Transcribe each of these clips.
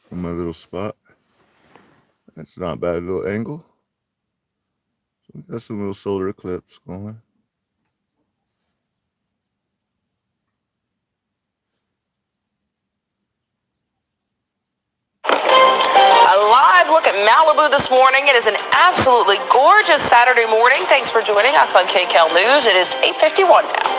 from my little spot. That's not a bad little angle. So we got some little solar eclipse going. A live look at Malibu this morning. It is an absolutely gorgeous Saturday morning. Thanks for joining us on KCAL News. It is 8:51 now.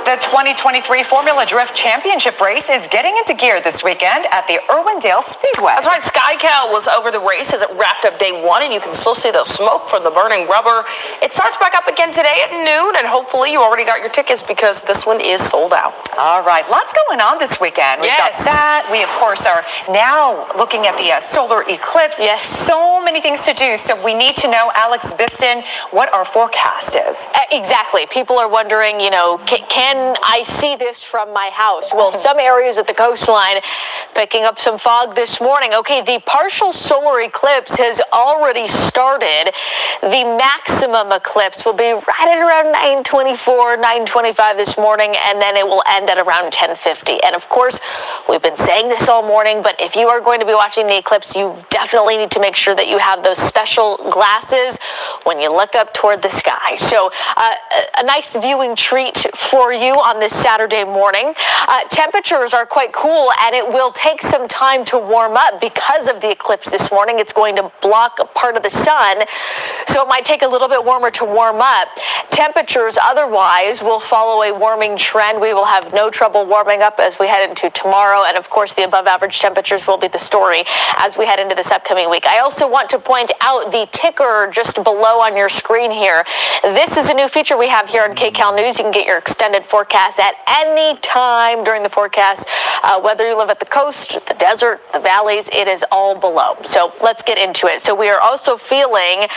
The 2023 Formula Drift Championship race is getting into gear this weekend at the Irwindale Speedway. That's right. SkyCal was over the race as it wrapped up day one, and you can still see the smoke from the burning rubber. It starts back up again today at noon, and hopefully you already got your tickets because this one is sold out. All right. Lots going on this weekend. We've got that. We, of course, are now looking at the solar eclipse. Yes. So many things to do. So we need to know, Alex Biston, what our forecast is. Exactly. People are wondering, can I see this from my house? Well, some areas at the coastline picking up some fog this morning. Okay, the partial solar eclipse has already started. The maximum eclipse will be right at around 9:24, 9:25 this morning, and then it will end at around 10:50. And of course, we've been saying this all morning, but if you are going to be watching the eclipse, you definitely need to make sure that you have those special glasses when you look up toward the sky. So a nice viewing treat for you on this Saturday morning. Temperatures are quite cool, and it will take some time to warm up because of the eclipse this morning. It's going to block a part of the sun, so it might take a little bit warmer to warm up. Temperatures otherwise will follow a warming trend. We will have no trouble warming up as we head into tomorrow, and of course the above average temperatures will be the story as we head into this upcoming week. I also want to point out the ticker just below on your screen here. This is a new feature we have here on KCAL News. You can get your extended forecast at any time during the forecast, whether you live at the coast, the desert, the valleys, it is all below. So let's get into it. So we are also feeling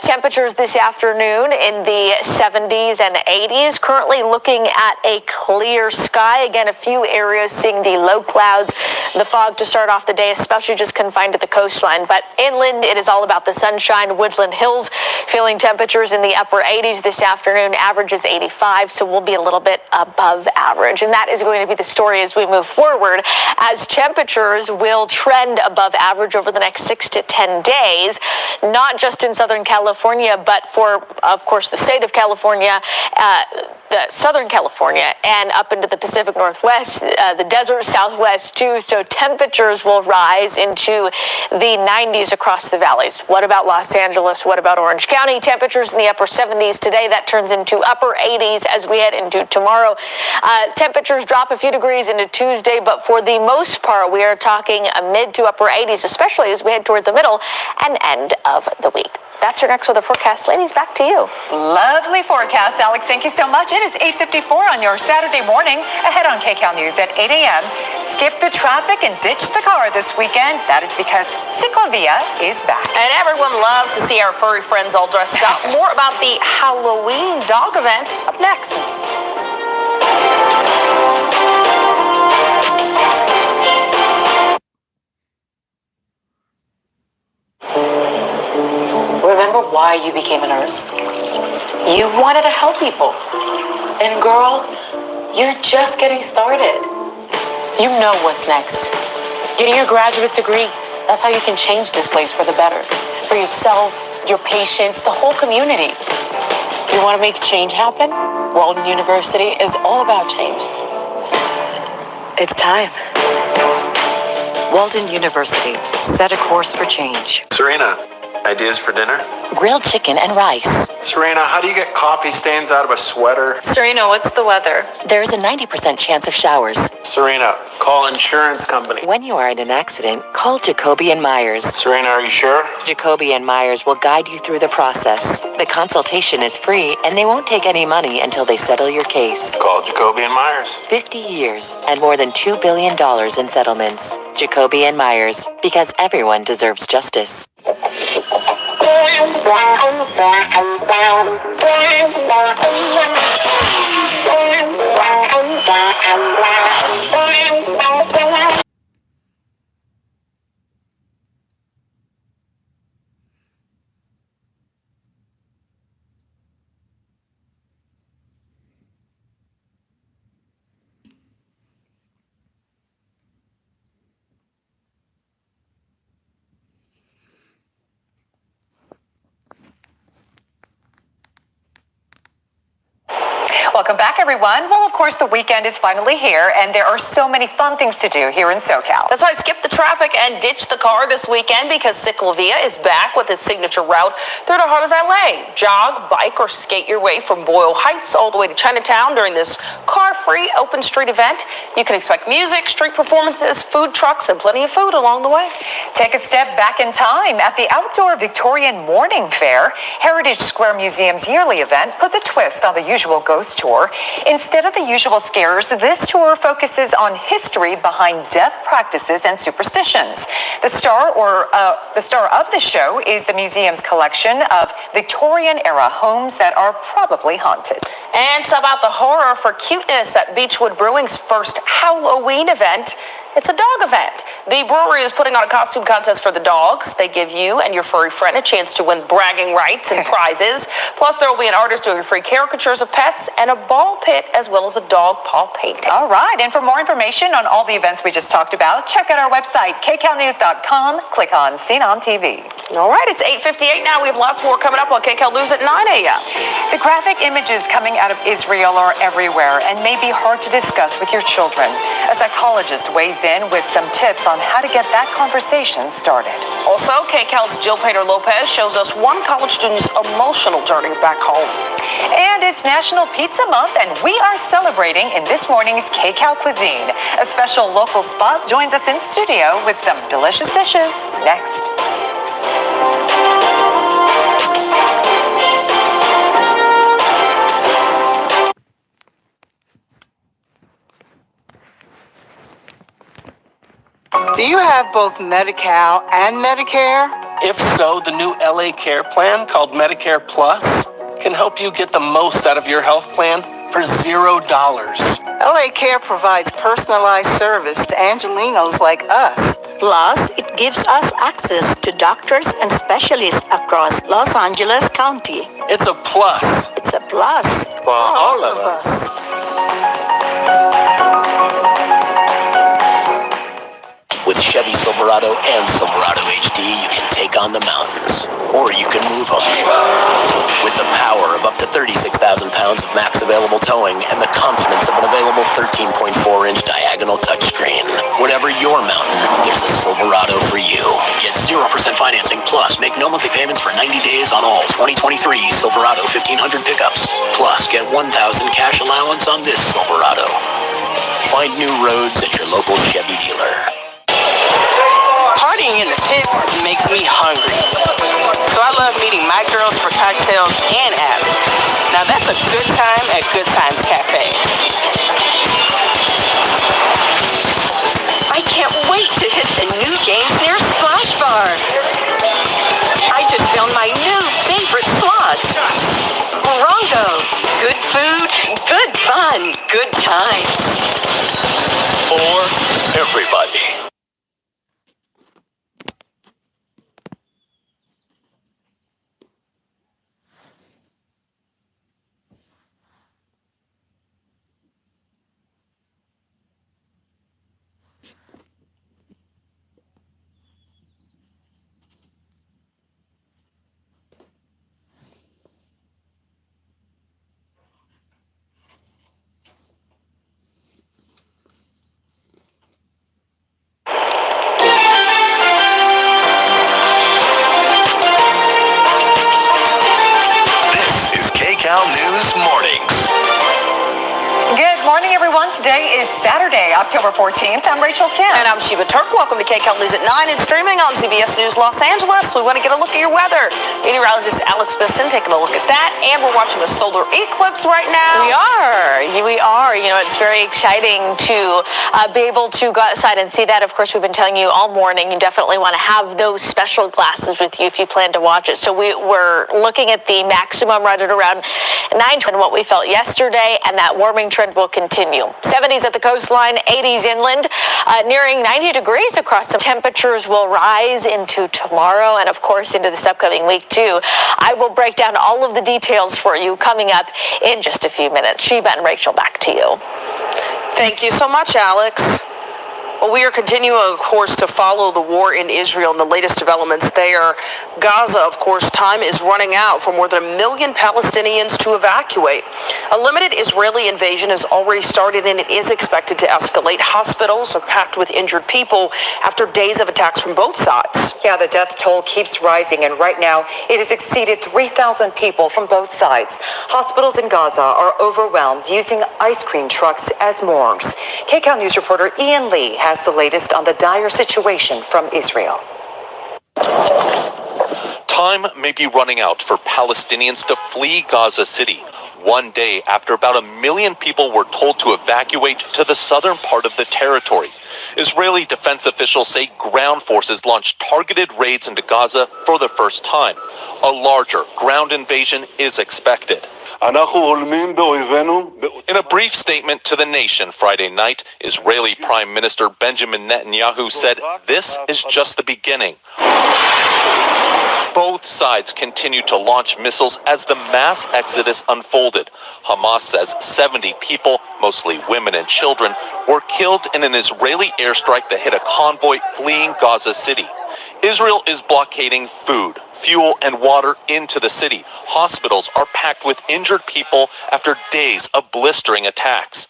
temperatures this afternoon in the 70s and 80s. Currently looking at a clear sky. Again, a few areas seeing the low clouds, the fog to start off the day, especially just confined to the coastline. But inland, it is all about the sunshine. Woodland Hills feeling temperatures in the upper 80s this afternoon. Average is 85, so we'll be a little bit above average. And that is going to be the story as we move forward, as temperatures will trend above average over the next 6 to 10 days, not just in Southern California, but for, of course, the state of California, the Southern California, and up into the Pacific Northwest, the desert Southwest too. So temperatures will rise into the 90s across the valleys. What about Los Angeles? What about Orange County? Temperatures in the upper 70s today. That turns into upper 80s as we head into tomorrow. Temperatures drop a few degrees into Tuesday, but for the most part, we are talking a mid to upper 80s, especially as we head toward the middle and end of the week. That's your next weather forecast. Ladies, back to you. Lovely forecast, Alex. Thank you so much. It is 8:54 on your Saturday morning. Ahead on KCAL News at 8 a.m. Skip the traffic and ditch the car this weekend. That is because Ciclovia is back. And everyone loves to see our furry friends all dressed up. More about the Halloween dog event up next. Remember why you became a nurse? You wanted to help people. And girl, you're just getting started. You know what's next. Getting your graduate degree. That's how you can change this place for the better. For yourself, your patients, the whole community. You want to make change happen? Walden University is all about change. It's time. Walden University. Set a course for change. Serena, ideas for dinner? Grilled chicken and rice. Serena, how do you get coffee stains out of a sweater? Serena, what's the weather? There is a 90% chance of showers. Serena, call insurance company. When you are in an accident, call Jacoby and Myers. Serena, are you sure? Jacoby and Myers will guide you through the process. The consultation is free, and they won't take any money until they settle your case. Call Jacoby and Myers. 50 years and more than $2 billion in settlements. Jacoby and Myers, because everyone deserves justice. Welcome back, everyone. Well, of course, the weekend is finally here, and there are so many fun things to do here in SoCal. That's right. Skip the traffic and ditch the car this weekend because Ciclovia is back with its signature route through the heart of LA. Jog, bike, or skate your way from Boyle Heights all the way to Chinatown during this car-free open street event. You can expect music, street performances, food trucks, and plenty of food along the way. Take a step back in time. At the Outdoor Victorian Morning Fair, Heritage Square Museum's yearly event puts a twist on the usual ghost tour. Instead of the usual scares, this tour focuses on history behind death practices and superstitions. The star of the show is the museum's collection of Victorian-era homes that are probably haunted. And sub out the horror for cuteness at Beechwood Brewing's first Halloween event. It's a dog event. The brewery is putting on a costume contest for the dogs. They give you and your furry friend a chance to win bragging rights and prizes. Plus, there will be an artist doing free caricatures of pets and a ball pit, as well as a dog paw painting. All right, and for more information on all the events we just talked about, check out our website, kcalnews.com. Click on Seen on TV. All right, it's 8:58 now. We have lots more coming up on KCAL News at 9 a.m. The graphic images coming out of Israel are everywhere and may be hard to discuss with your children. A psychologist weighs in with some tips on how to get that conversation started. Also, KCAL's Jill Painter-Lopez shows us one college student's emotional journey back home. And it's National Pizza Month, and we are celebrating in this morning's KCAL Cuisine. A special local spot joins us in studio with some delicious dishes. Next. Do you have both Medi-Cal and Medicare? If so, the new LA Care plan called Medicare Plus can help you get the most out of your health plan for $0. LA Care provides personalized service to Angelinos like us. Plus, it gives us access to doctors and specialists across Los Angeles County. It's a plus. It's a plus For all of us. With Chevy Silverado and Silverado HD, you can take on the mountains, or you can move them. With the power of up to 36,000 pounds of max available towing and the confidence of an available 13.4-inch diagonal touchscreen. Whatever your mountain, there's a Silverado for you. Get 0% financing, plus make no monthly payments for 90 days on all 2023 Silverado 1500 pickups. Plus, get $1,000 cash allowance on this Silverado. Find new roads at your local Chevy dealer. Partying in the pits makes me hungry. So I love meeting my girls for cocktails and apps. Now that's a good time at Good Times Cafe. I can't wait to hit the new games near Splash Bar. I just found my new favorite slot. Morongo. Good food, good fun, good times. For everybody. KCAL News Mornings. Good morning, everyone. Today is Saturday, October 14th. I'm Rachel Kim. And I'm Sheba Turk. Welcome to KCAL News at 9. It's streaming on CBS News Los Angeles. We want to get a look at your weather. Meteorologist Alex Bisson taking a look at that. And we're watching a solar eclipse right now. We are. You know, it's very exciting to be able to go outside and see that. Of course, we've been telling you all morning, you definitely want to have those special glasses with you if you plan to watch it. So we're looking at the maximum right at around 9 what we felt yesterday, and that warming trend will continue. 70s at the coastline, 80s inland, nearing 90 degrees across. Some temperatures will rise into tomorrow and, of course, into this upcoming week, too. I will break down all of the details for you coming up in just a few minutes. Sheba and Rachel, back to you. Thank you so much, Alex. Well, we are continuing, of course, to follow the war in Israel and the latest developments there. Gaza, of course, time is running out for more than 1 million Palestinians to evacuate. A limited Israeli invasion has already started, and it is expected to escalate. Hospitals are packed with injured people after days of attacks from both sides. Yeah, the death toll keeps rising, and right now it has exceeded 3,000 people from both sides. Hospitals in Gaza are overwhelmed, using ice cream trucks as morgues. KCAL News reporter Ian Lee has the latest on the dire situation from Israel. Time may be running out for Palestinians to flee Gaza City, one day after about 1 million people were told to evacuate to the southern part of the territory. Israeli defense officials say ground forces launched targeted raids into Gaza for the first time. A larger ground invasion is expected. In a brief statement to the nation Friday night, Israeli Prime Minister Benjamin Netanyahu said this is just the beginning. Both sides continued to launch missiles as the mass exodus unfolded. Hamas says 70 people, mostly women and children, were killed in an Israeli airstrike that hit a convoy fleeing Gaza City. Israel is blockading food, fuel, and water into the city. Hospitals are packed with injured people after days of blistering attacks.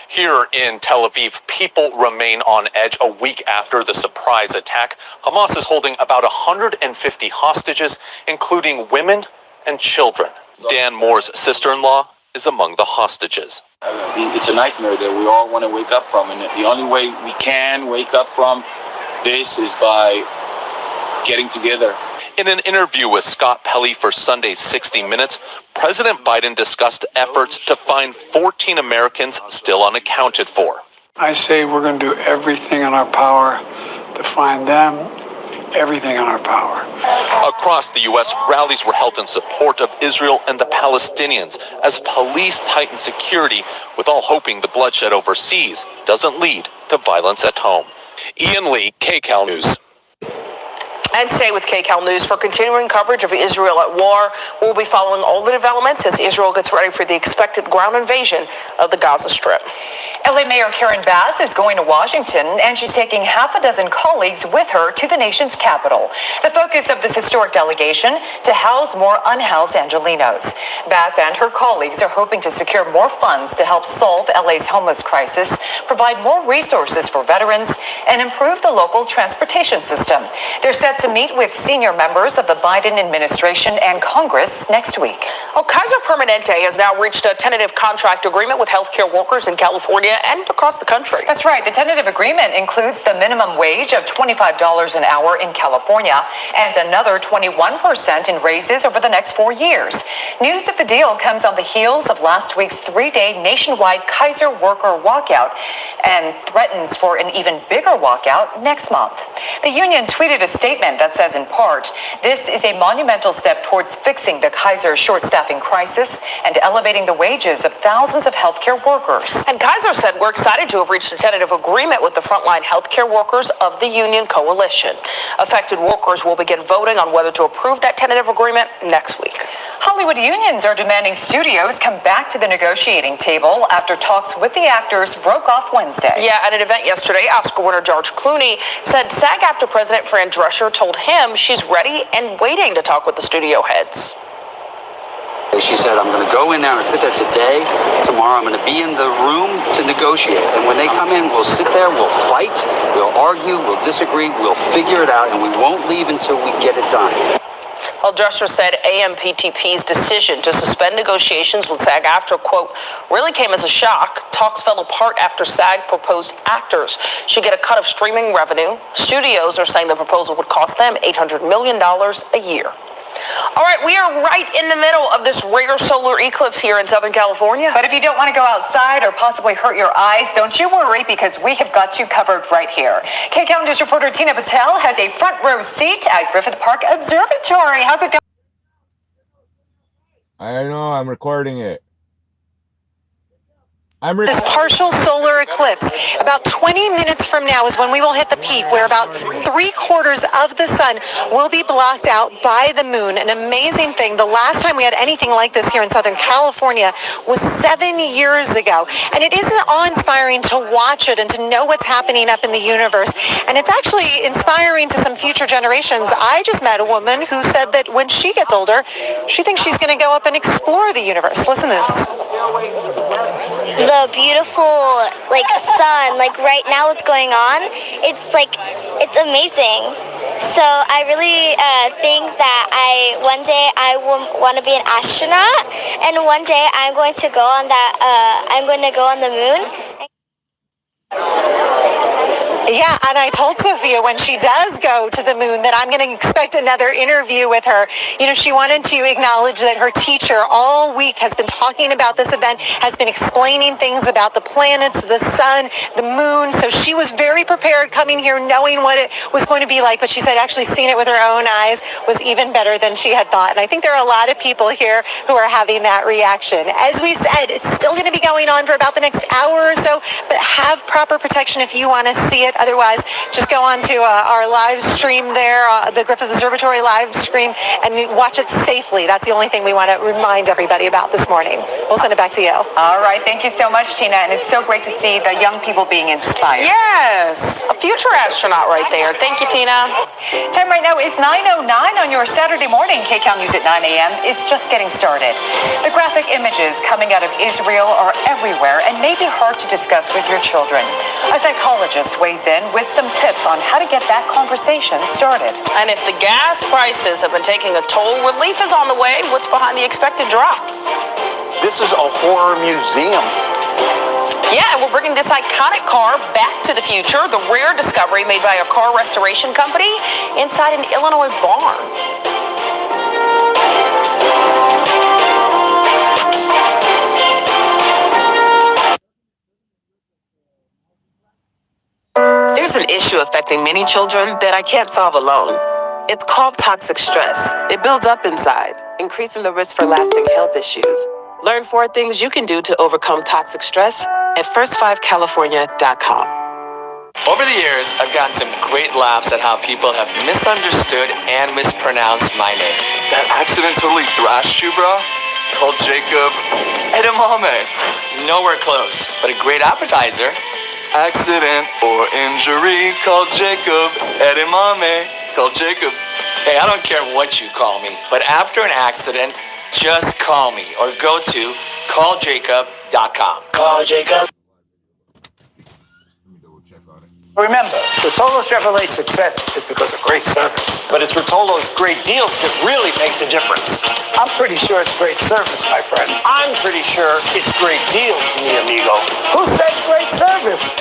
Here in Tel Aviv, people remain on edge a week after the surprise attack. Hamas is holding about 150 hostages, including women and children. Dan Moore's sister-in-law is among the hostages. It's a nightmare that we all want to wake up from, and the only way we can wake up from this is by getting together. In an interview with Scott Pelley for Sunday's 60 Minutes, President Biden discussed efforts to find 14 Americans still unaccounted for. I say we're going to do everything in our power to find them, everything in our power. Across the U.S., rallies were held in support of Israel and the Palestinians as police tighten security, with all hoping the bloodshed overseas doesn't lead to violence at home. Ian Lee, KCAL News. And stay with KCAL News for continuing coverage of Israel at war. We'll be following all the developments as Israel gets ready for the expected ground invasion of the Gaza Strip. LA Mayor Karen Bass is going to Washington, and she's taking half a dozen colleagues with her to the nation's capital. The focus of this historic delegation, to house more unhoused Angelenos. Bass and her colleagues are hoping to secure more funds to help solve LA's homeless crisis, provide more resources for veterans, and improve the local transportation system. They're set to meet with senior members of the Biden administration and Congress next week. Oh, Kaiser Permanente has now reached a tentative contract agreement with healthcare workers in California and across the country. That's right. The tentative agreement includes the minimum wage of $25 an hour in California and another 21% in raises over the next 4 years. News of the deal comes on the heels of last week's 3-day nationwide Kaiser worker walkout and threatens for an even bigger walkout next month. The union tweeted a statement that says, in part, this is a monumental step towards fixing the Kaiser short staffing crisis and elevating the wages of thousands of healthcare workers. And Kaiser said, we're excited to have reached a tentative agreement with the frontline healthcare workers of the union coalition. Affected workers will begin voting on whether to approve that tentative agreement next week. Hollywood unions are demanding studios come back to the negotiating table after talks with the actors broke off Wednesday. Yeah, at an event yesterday, Oscar winner George Clooney said SAG-AFTRA president Fran Drescher told him she's ready and waiting to talk with the studio heads. She said, I'm going to go in there and sit there today. Tomorrow I'm going to be in the room to negotiate. And when they come in, we'll sit there, we'll fight, we'll argue, we'll disagree, we'll figure it out, and we won't leave until we get it done. Well, Drescher said AMPTP's decision to suspend negotiations with SAG-AFTRA, quote, really came as a shock. Talks fell apart after SAG proposed actors should get a cut of streaming revenue. Studios are saying the proposal would cost them $800 million a year. All right, we are right in the middle of this rare solar eclipse here in Southern California. But if you don't want to go outside or possibly hurt your eyes, don't you worry, because we have got you covered right here. KCAL News reporter Tina Patel has a front row seat at Griffith Park Observatory. How's it going? I know, I'm recording it. This partial solar eclipse, about 20 minutes from now is when we will hit the peak, where about 3/4 of the sun will be blocked out by the moon. An amazing thing. The last time we had anything like this here in Southern California was 7 years ago. And it isn't awe-inspiring to watch it and to know what's happening up in the universe. And it's actually inspiring to some future generations. I just met a woman who said that when she gets older, she thinks she's going to go up and explore the universe. Listen to this. The beautiful sun, right now what's going on, it's amazing. So I really think that one day I want to be an astronaut, and one day I'm going to go on the moon. Yeah, and I told Sophia when she does go to the moon that I'm going to expect another interview with her. You know, she wanted to acknowledge that her teacher all week has been talking about this event, has been explaining things about the planets, the sun, the moon. So she was very prepared coming here knowing what it was going to be like. But she said actually seeing it with her own eyes was even better than she had thought. And I think there are a lot of people here who are having that reaction. As we said, it's still going to be going on for about the next hour or so, but have proper protection if you want to see it. Otherwise, just go on to our live stream there, the Griffith Observatory live stream, and watch it safely. That's the only thing we want to remind everybody about this morning. We'll send it back to you. All right. Thank you so much, Tina. And it's so great to see the young people being inspired. Yes, a future astronaut right there. Thank you, Tina. Time right now is 9:09 on your Saturday morning. KCAL News at 9 a.m. is just getting started. The graphic images coming out of Israel are everywhere and may be hard to discuss with your children. A psychologist weighs in with some tips on how to get that conversation started. And if the gas prices have been taking a toll, relief is on the way. What's behind the expected drop? This is a horror museum. Yeah, and we're bringing this iconic car back to the future. The rare discovery made by a car restoration company inside an Illinois barn. There's an issue affecting many children that I can't solve alone. It's called toxic stress. It builds up inside, increasing the risk for lasting health issues. Learn 4 things you can do to overcome toxic stress at first5california.com. Over the years, I've gotten some great laughs at how people have misunderstood and mispronounced my name. That accident totally thrashed you, bro? Called Jacob edamame. Nowhere close, but a great appetizer. Accident or injury, called Jacob edamame. Called Jacob. Hey, I don't care what you call me, but after an accident, just call me or go to calljacob.com. Call Jacob. Remember, Rotolo Chevrolet's success is because of great service. But it's Rotolo's great deals that really make the difference. I'm pretty sure it's great service, my friend. I'm pretty sure it's great deals, mi amigo. Who said great service?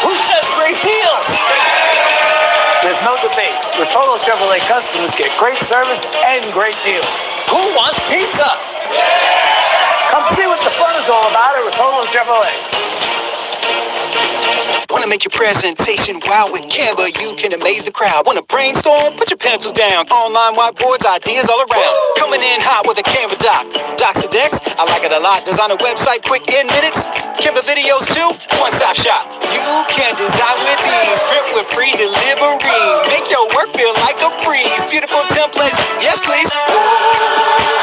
Who said great deals? There's no debate. Rotolo Chevrolet customers get great service and great deals. Who wants pizza? Come see what the fun is all about at Rotolo Chevrolet. Want to make your presentation wow with Canva? You can amaze the crowd. Want to brainstorm? Put your pencils down. Online whiteboards, ideas all around. Coming in hot with a Canva doc. Docs to decks, I like it a lot. Design a website quick in minutes. Canva videos too, one-stop shop. You can design with ease. Print with free delivery. Make your work feel like a breeze. Beautiful templates, yes please. Whoa.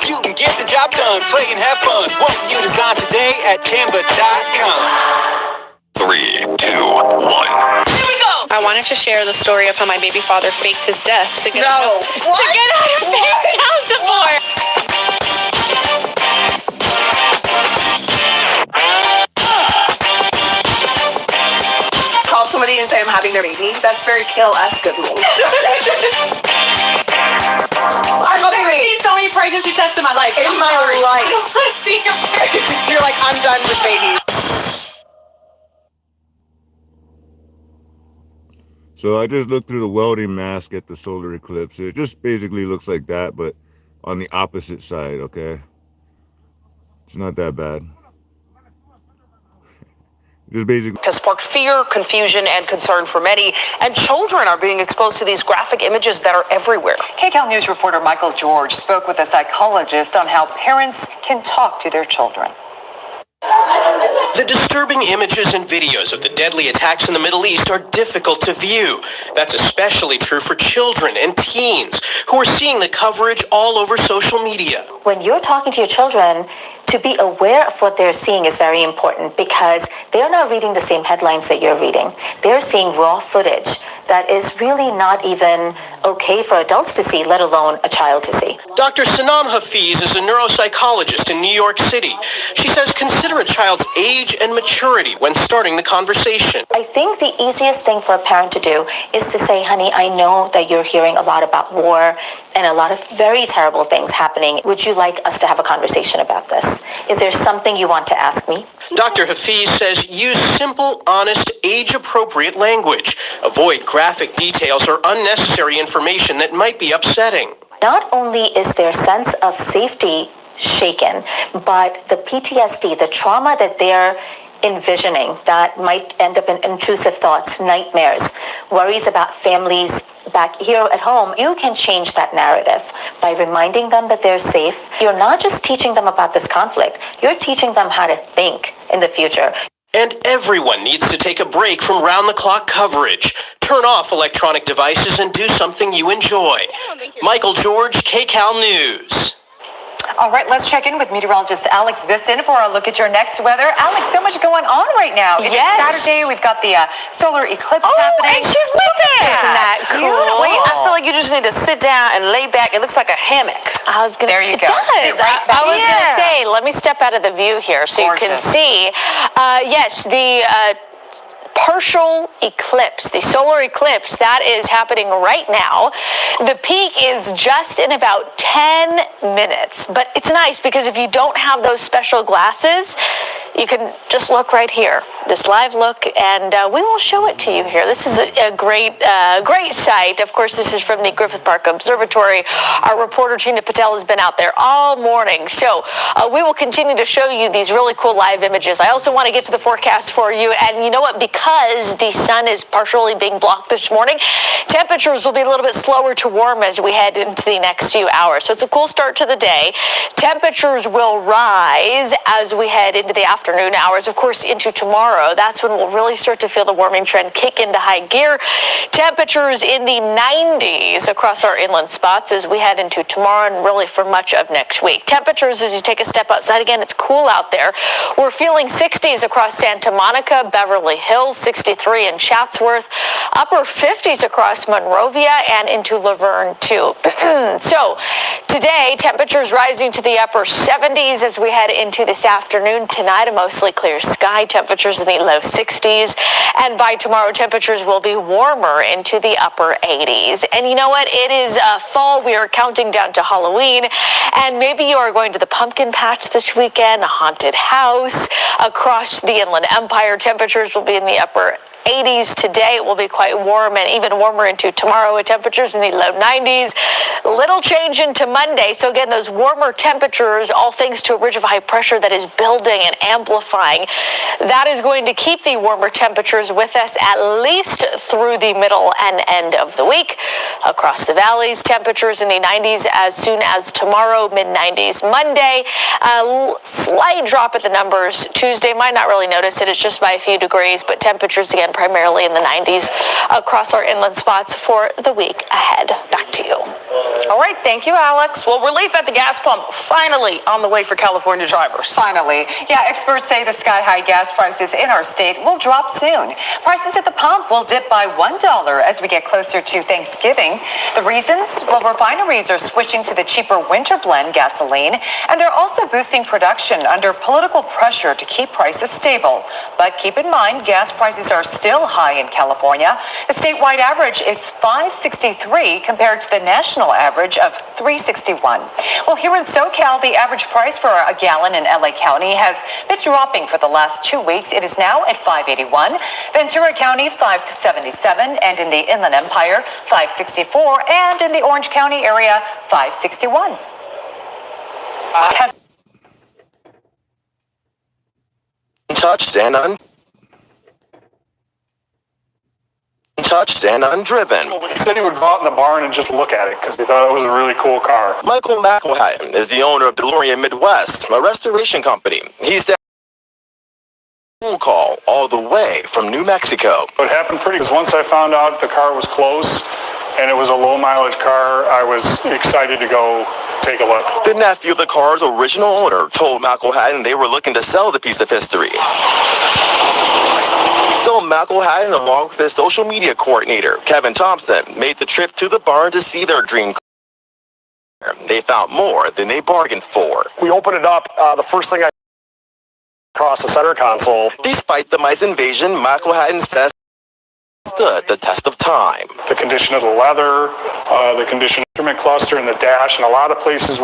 You can get the job done. Play and have fun. What you design today at Canva.com. 3, 2, 1. Here we go! I wanted to share the story of how my baby father faked his death to get out of child support. Call somebody and say I'm having their baby. That's very kill-esque of me. I've never seen so many pregnancy tests in my life. In my life. I don't want to see your pregnancy. You're like, I'm done with babies. So I just looked through the welding mask at the solar eclipse. It just basically looks like that, but on the opposite side, okay? It's not that bad. Just basically Has sparked fear, confusion, and concern for many, and children are being exposed to these graphic images that are everywhere. KCAL News reporter Michael George spoke with a psychologist on how parents can talk to their children. The disturbing images and videos of the deadly attacks in the Middle East are difficult to view. That's especially true for children and teens who are seeing the coverage all over social media. When you're talking to your children, to be aware of what they're seeing is very important because they're not reading the same headlines that you're reading. They're seeing raw footage that is really not even okay for adults to see, let alone a child to see. Dr. Sanam Hafiz is a neuropsychologist in New York City. She says consider a child's age and maturity when starting the conversation. I think the easiest thing for a parent to do is to say, honey, I know that you're hearing a lot about war and a lot of very terrible things happening. Would you like us to have a conversation about this? Is there something you want to ask me? Dr. Hafiz says use simple, honest, age-appropriate language. Avoid graphic details or unnecessary information that might be upsetting. Not only is their sense of safety shaken, but the PTSD, the trauma that they're envisioning that might end up in intrusive thoughts, nightmares, worries about families back here at home. You can change that narrative by reminding them that they're safe. You're not just teaching them about this conflict, you're teaching them how to think in the future. And everyone needs to take a break from round-the-clock coverage. Turn off electronic devices and do something you enjoy. Michael George, KCAL News. All right, let's check in with meteorologist Alex Visson for a look at your next weather. Alex, so much going on right now. It's Saturday. We've got the solar eclipse happening. And she's with it. Isn't that cool? Wait, I feel like you just need to sit down and lay back. It looks like a hammock. There you go. It does. I was going to say, let me step out of the view here so you can see. Yes, the partial eclipse, the solar eclipse, that is happening right now. The peak is just in about 10 minutes, but it's nice because if you don't have those special glasses, you can just look right here, this live look, and we will show it to you here. This is a great sight. Of course, this is from the Griffith Park Observatory. Our reporter Tina Patel has been out there all morning, so we will continue to show you these really cool live images. I also want to get to the forecast for you, and you know what? Because the sun is partially being blocked this morning, temperatures will be a little bit slower to warm as we head into the next few hours. So it's a cool start to the day. Temperatures will rise as we head into the afternoon hours, of course, into tomorrow. That's when we'll really start to feel the warming trend kick into high gear. Temperatures in the 90s across our inland spots as we head into tomorrow and really for much of next week. Temperatures as you take a step outside, again, it's cool out there. We're feeling 60s across Santa Monica, Beverly Hills, 63 in Chatsworth, upper 50s across Monrovia and into Laverne too. So today, temperatures rising to the upper 70s as we head into this afternoon. Tonight, a mostly clear sky, temperatures in the low 60s. And by tomorrow, temperatures will be warmer into the upper 80s. And you know what? It is fall. We are counting down to Halloween. And maybe you are going to the pumpkin patch this weekend, a haunted house. Across the Inland Empire, temperatures will be in the upper 80s today. It will be quite warm and even warmer into tomorrow with temperatures in the low 90s. Little change into Monday. So again, those warmer temperatures, all thanks to a ridge of high pressure that is building and amplifying. That is going to keep the warmer temperatures with us at least through the middle and end of the week. Across the valleys, temperatures in the 90s as soon as tomorrow, mid-90s Monday. A slight drop at the numbers. Tuesday, might not really notice it. It's just by a few degrees, but temperatures again primarily in the 90s across our inland spots for the week ahead. Back to you. All right, thank you, Alex. Well, relief at the gas pump finally on the way for California drivers. Finally. Yeah, experts say the sky-high gas prices in our state will drop soon. Prices at the pump will dip by $1 as we get closer to Thanksgiving. The reasons? Well, refineries are switching to the cheaper winter blend gasoline, and they're also boosting production under political pressure to keep prices stable. But keep in mind, gas prices are still high in California. The statewide average is $5.63 compared to the national average of $3.61. Well, here in SoCal, the average price for a gallon in LA County has been dropping for the last 2 weeks. It is now at $5.81. Ventura County, $5.77, and in the Inland Empire, $5.64, and in the Orange County area, $5.61. Untouched and untouched and undriven. He said he would go out in the barn and just look at it because he thought it was a really cool car. Michael McElhatton is the owner of DeLorean Midwest, a restoration company. He said all the way from New Mexico. It happened pretty, because once I found out the car was close and it was a low mileage car, I was excited to go take a look. The nephew of the car's original owner told McElhatton they were looking to sell the piece of history. So McElhatton, along with his social media coordinator, Kevin Thompson, made the trip to the barn to see their dream car. They found more than they bargained for. We opened it up. The first thing I across the center console. Despite the mice invasion, McElhatton says stood the test of time. The condition of the leather, the condition of the instrument cluster and the dash, and a lot of places.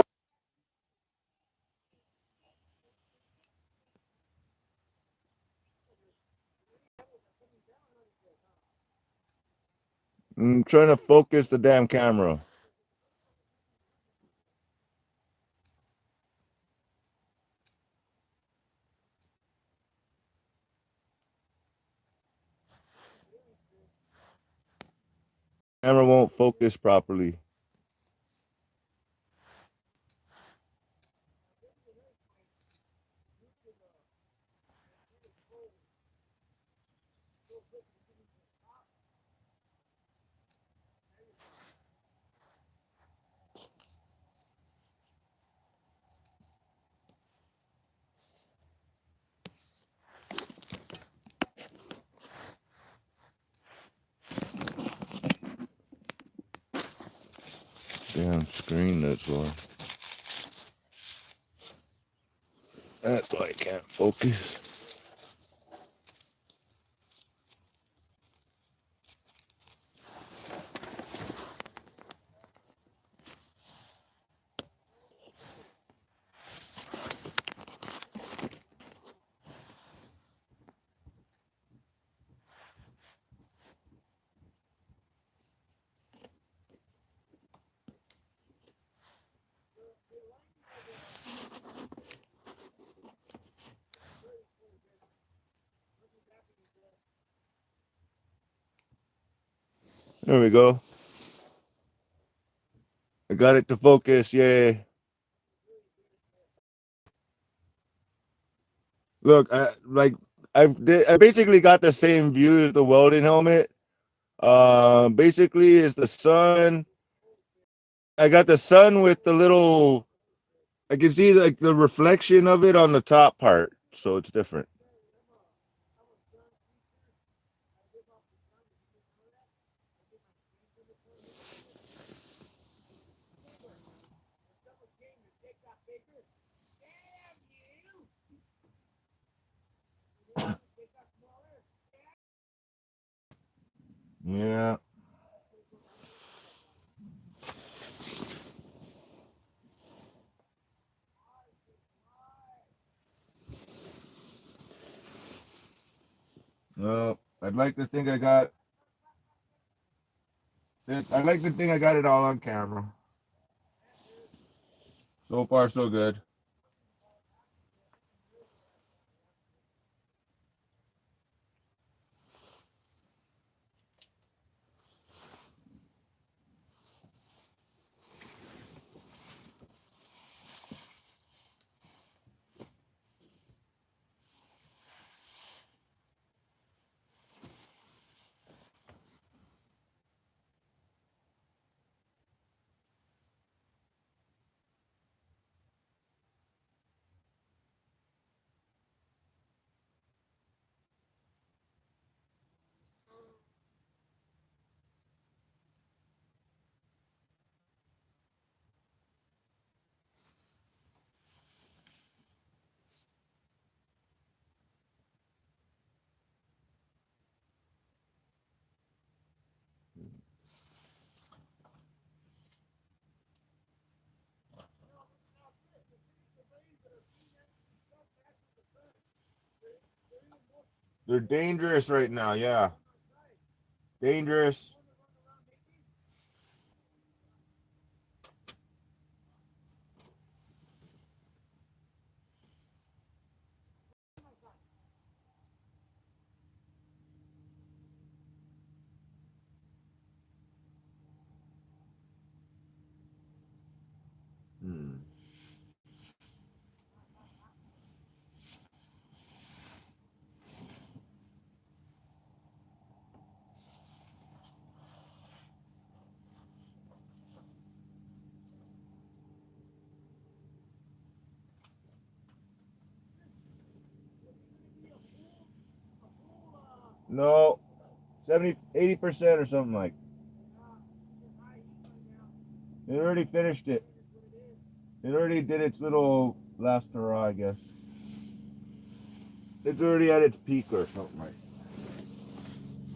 I'm trying to focus the damn camera. Camera won't focus properly. Damn screen, that's why. That's why I can't focus. There we go. I got it to focus. Yay. Look, I basically got the same view as the welding helmet. Basically, it's the sun. I got the sun with the little. I can see like the reflection of it on the top part, so it's different. Yeah. Well, I'd like to think I got it. I'd like to think I got it all on camera. So far, so good. They're dangerous right now, yeah. Dangerous. No, 80% or something like. It already finished it. It already did its little last hurrah, I guess. It's already at its peak or something like.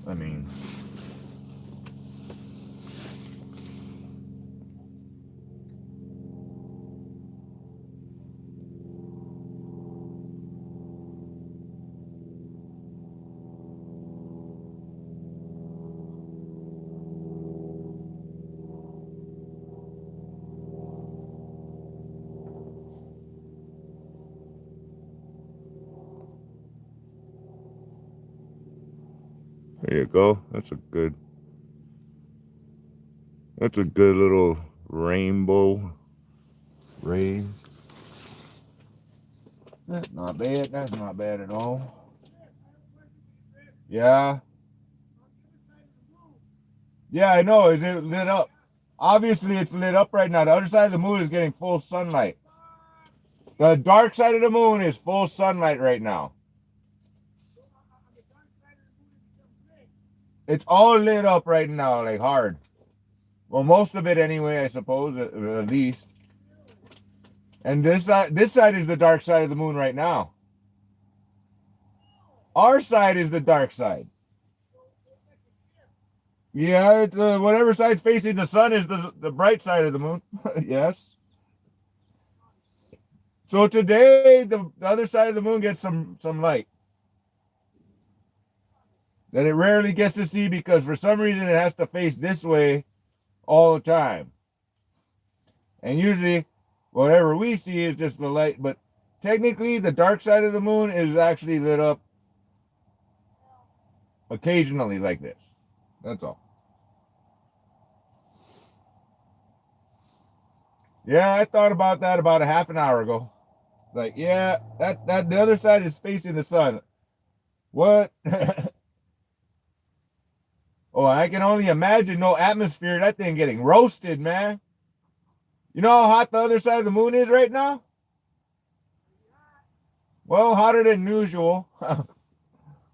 I mean. There you go. That's a good little rainbow rays. That's not bad. That's not bad at all. Yeah. Yeah, I know. Is it lit up? Obviously, it's lit up right now. The other side of the moon is getting full sunlight. The dark side of the moon is full sunlight right now. It's all lit up right now, like hard. Well, most of it anyway, I suppose, at least. And this side is the dark side of the moon right now. Our side is the dark side. Yeah, it's whatever side's facing the sun is the bright side of the moon. Yes. So today, the other side of the moon gets some light that it rarely gets to see because for some reason it has to face this way all the time. And usually, whatever we see is just the light. But technically, the dark side of the moon is actually lit up occasionally like this. That's all. Yeah, I thought about that about a half an hour ago. Like, yeah, that the other side is facing the sun. What? Oh, I can only imagine no atmosphere. That thing getting roasted, man. You know how hot the other side of the moon is right now? Well, hotter than usual.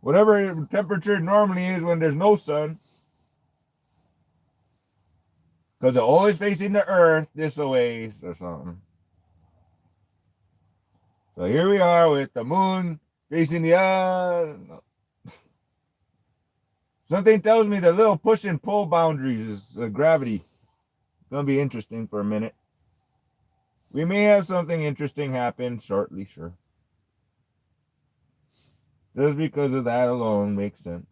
Whatever temperature normally is when there's no sun. Because they're always facing the earth this way or something. So here we are with the moon facing the Something tells me the little push and pull boundaries is gravity. Gonna be interesting for a minute. We may have something interesting happen shortly, sure. Just because of that alone makes sense.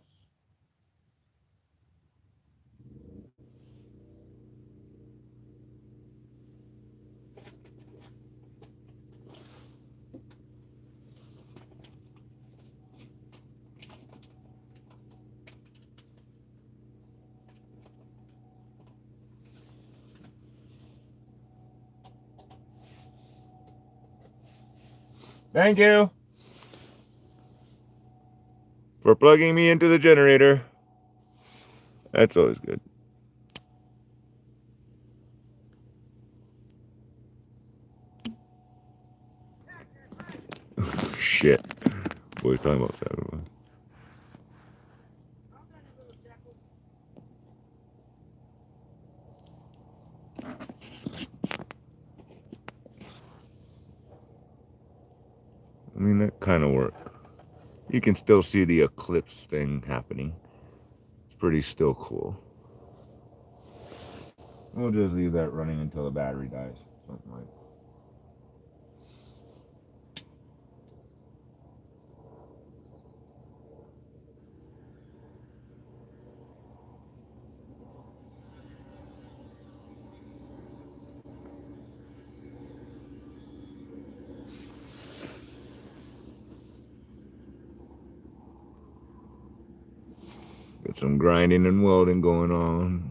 Thank you for plugging me into the generator. That's always good. Shit. What are you talking about that? I mean, that kind of worked. You can still see the eclipse thing happening. It's pretty still cool. We'll just leave that running until the battery dies. Something like that. Got some grinding and welding going on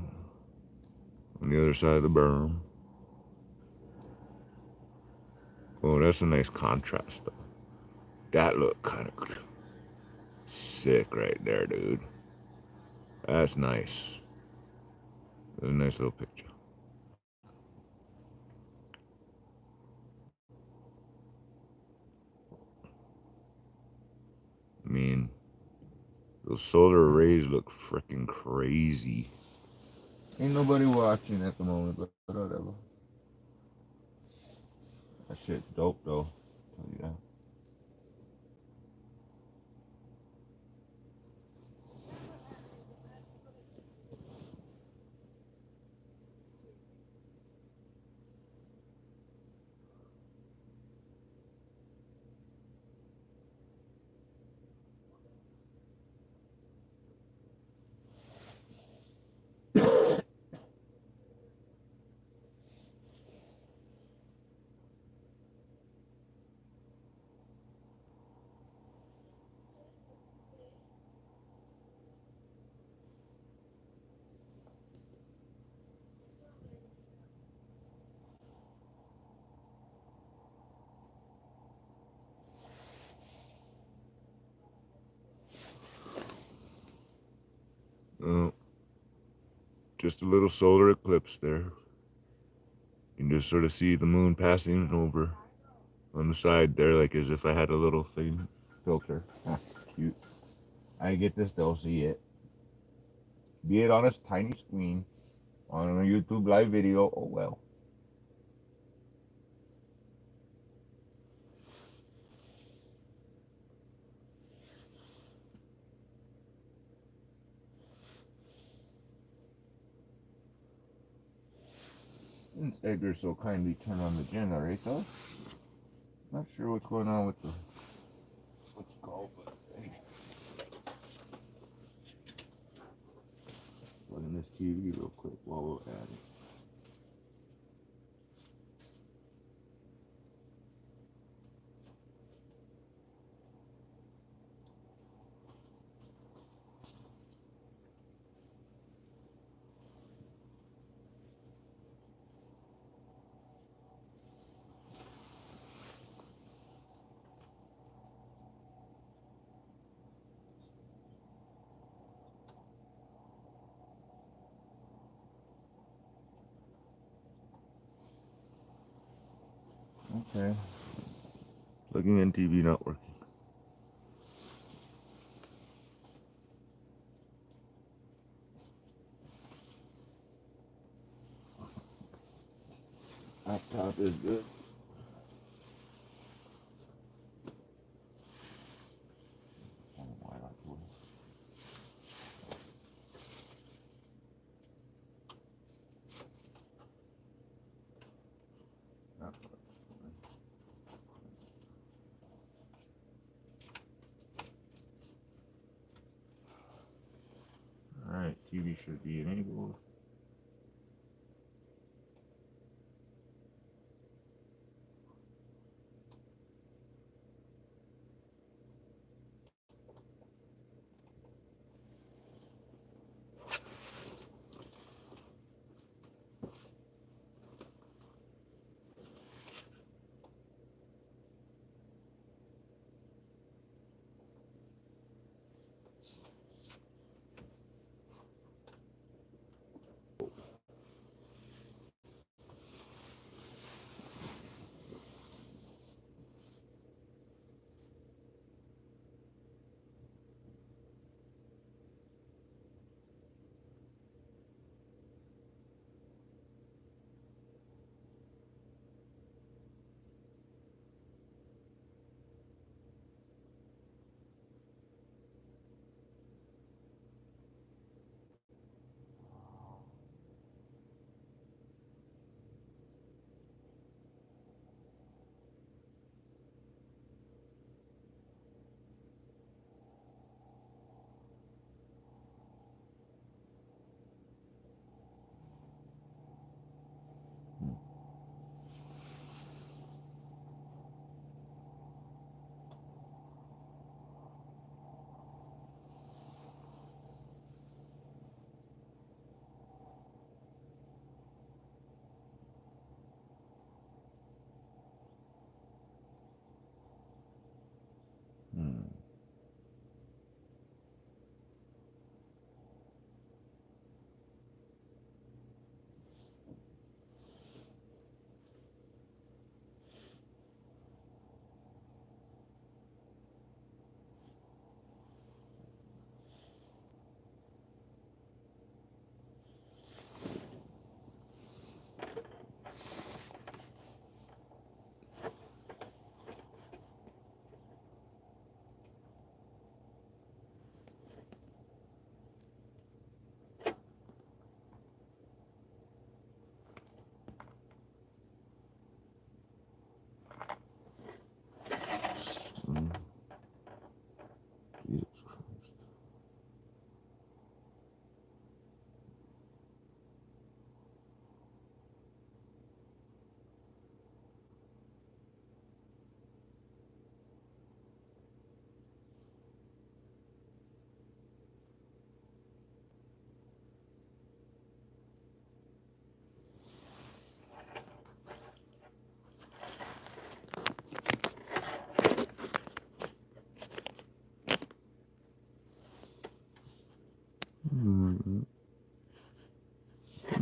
the other side of the berm. Oh, that's a nice contrast, though. That looked kind of sick right there, dude. That's nice. That's a nice little picture. I mean, Those solar arrays look freaking crazy. Ain't nobody watching at the moment, but whatever. That shit's dope though. Tell you that. Just a little solar eclipse there. You can just sort of see the moon passing over on the side there, like as if I had a little thing filter. Cute. I get to still see it. Be it on a tiny screen, on a YouTube live video, oh well. Since Edgar so kindly turned on the generator, not sure what's going on with the what's it called, but hey. Plug in this TV real quick while we're at it. Okay. Plugging in TV not working. Laptop is good. Alright, TV should be enabled.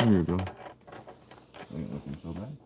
There you go. Ain't looking so bad.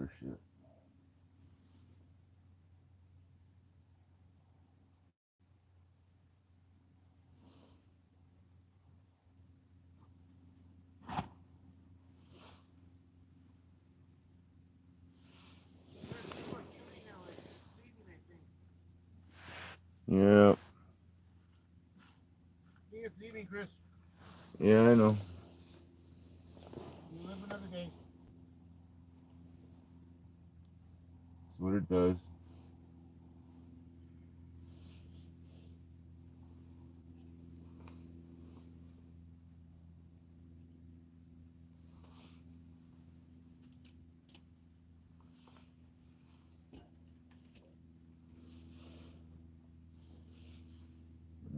horse shit. Yeah. It's leaving, Chris. Yeah, I know. You live another day. That's what it does.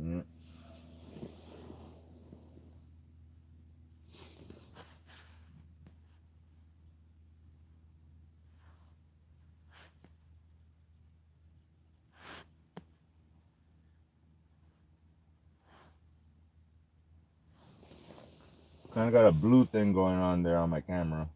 Yeah. Kind of got a blue thing going on there on my camera.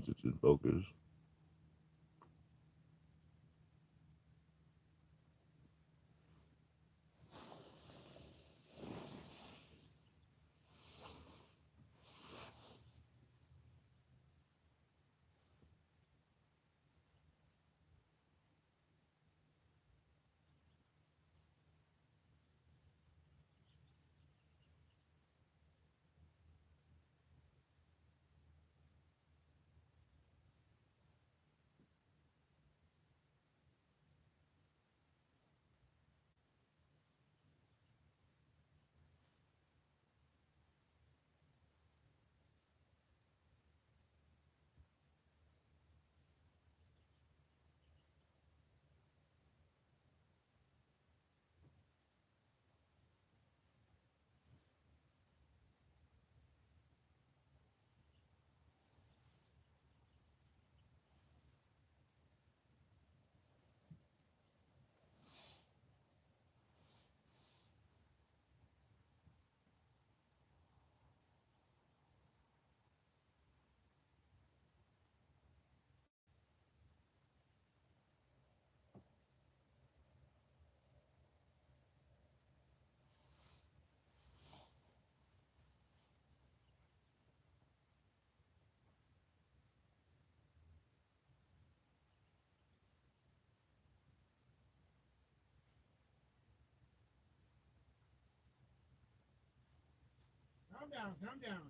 It's in focus. Calm down, calm down.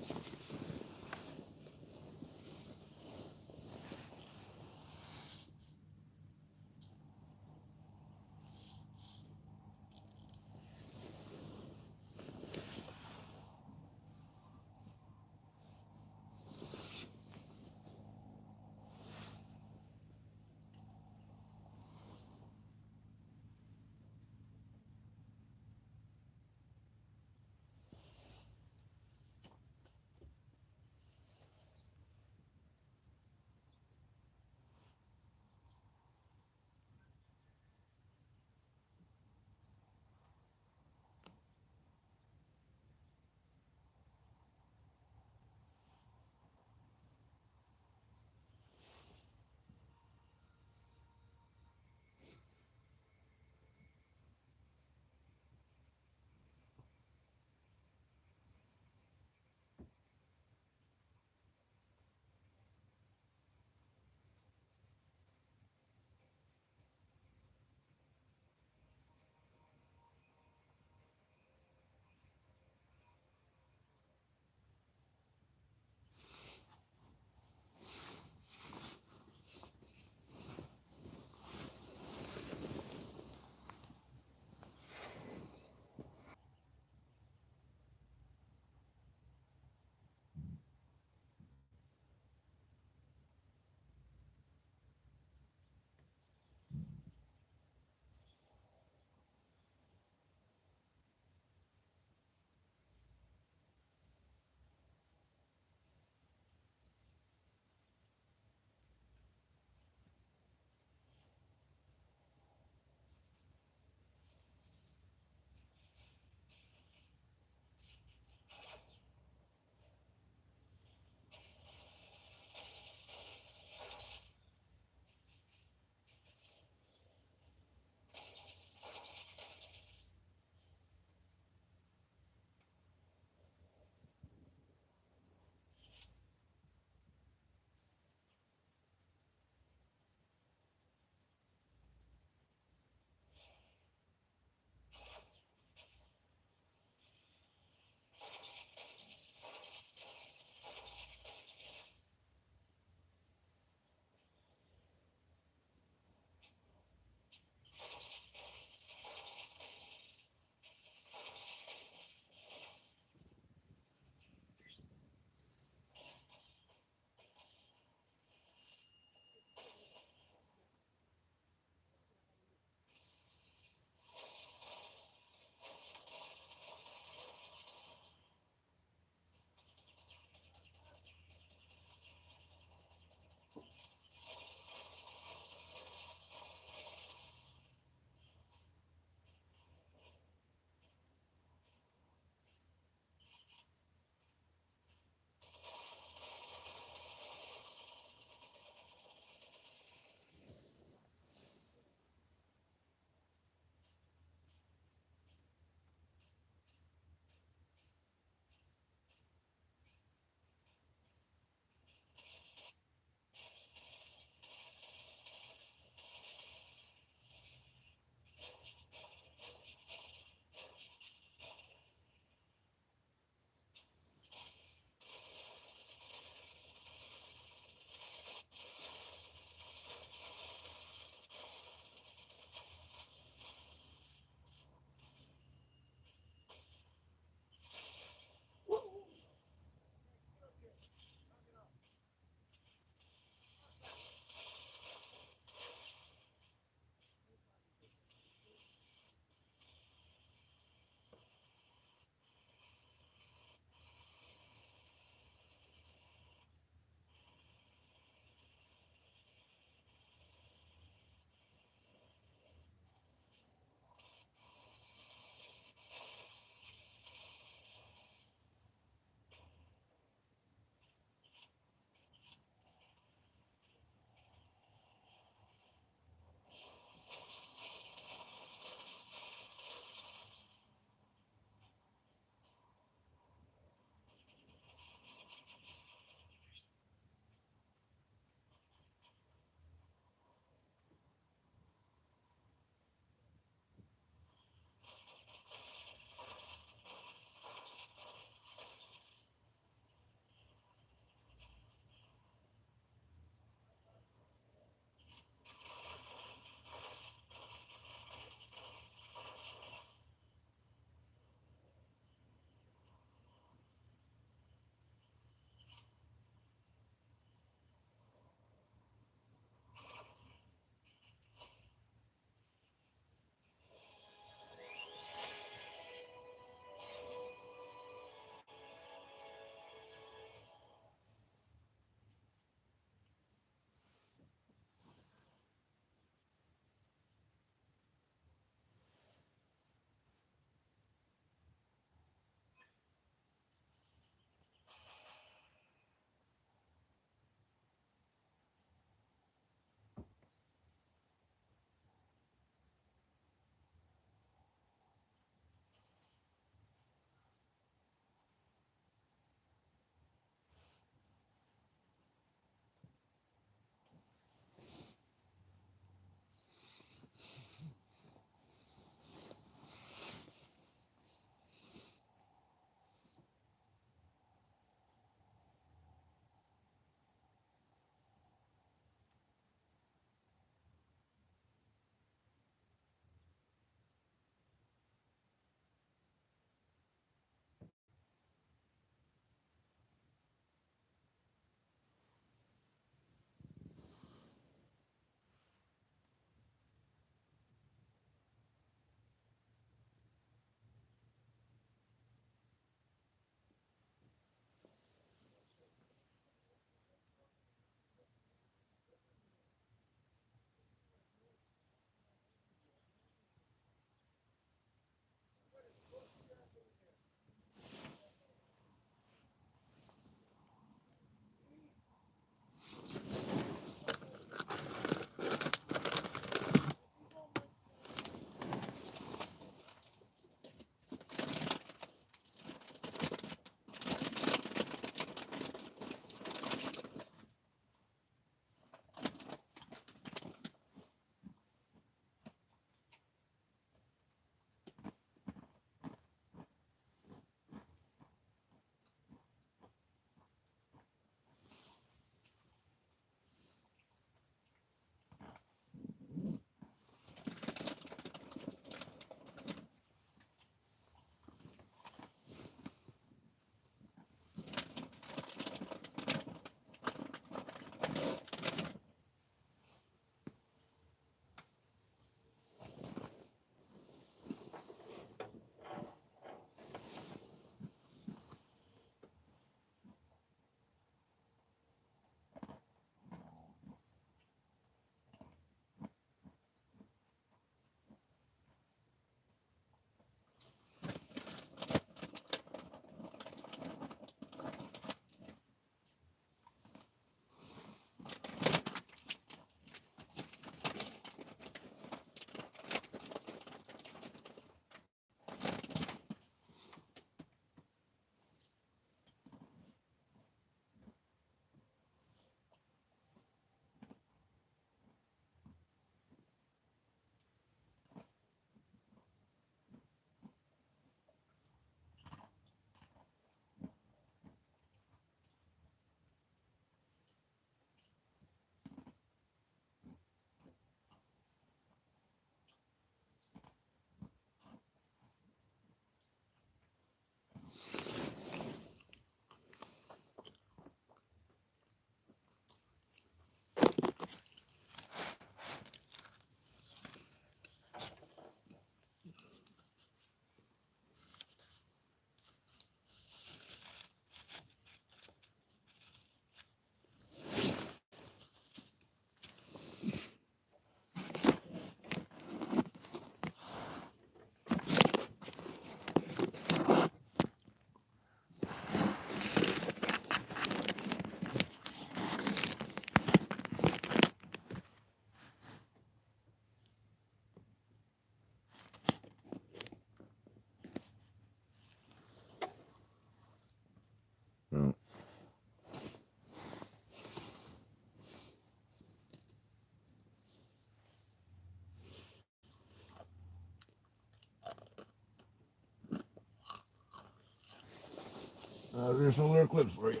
There's solar eclipse for you.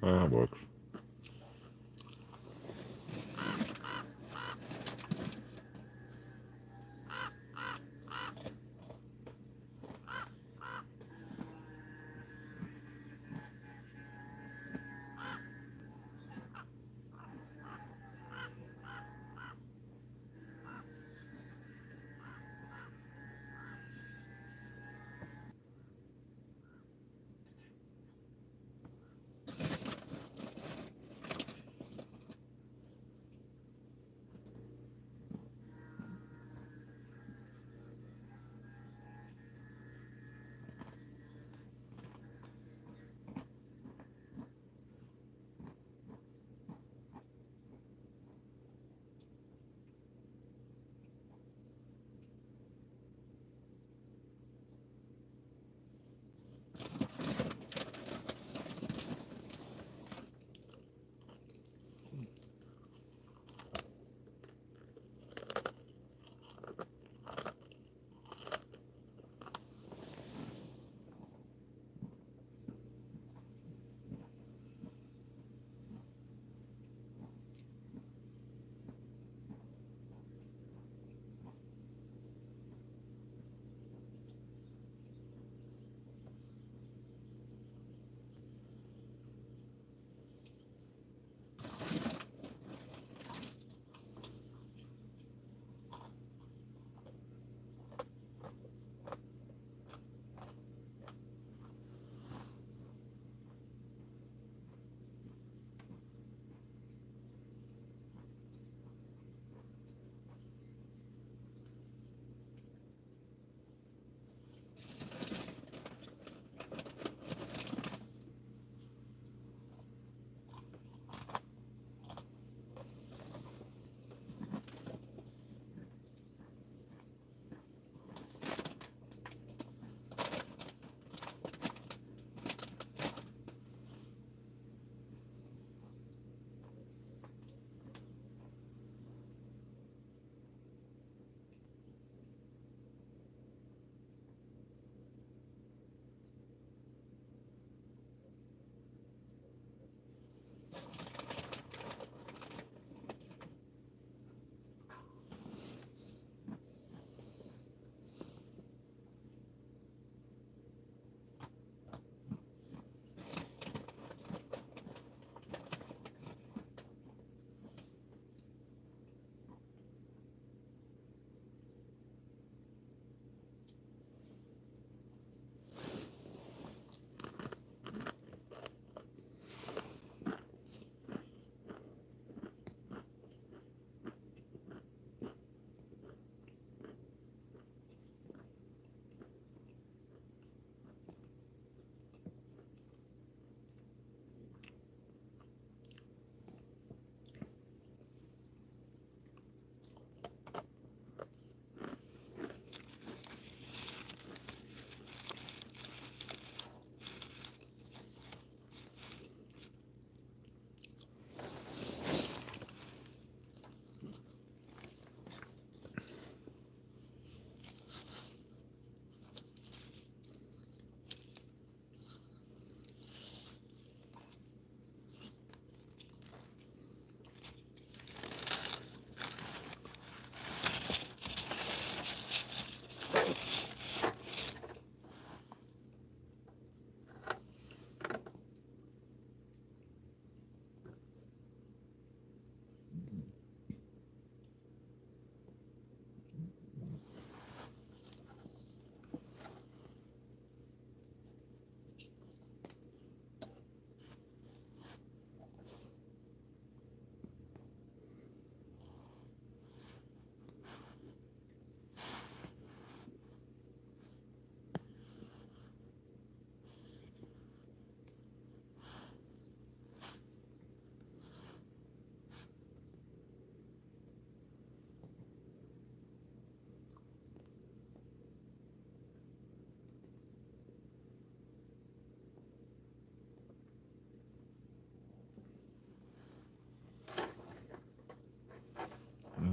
That works.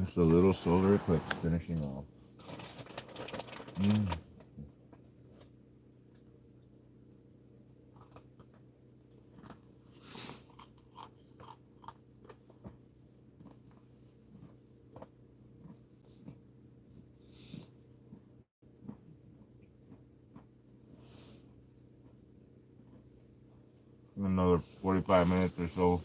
Just a little solar eclipse finishing off. another 45 minutes or so.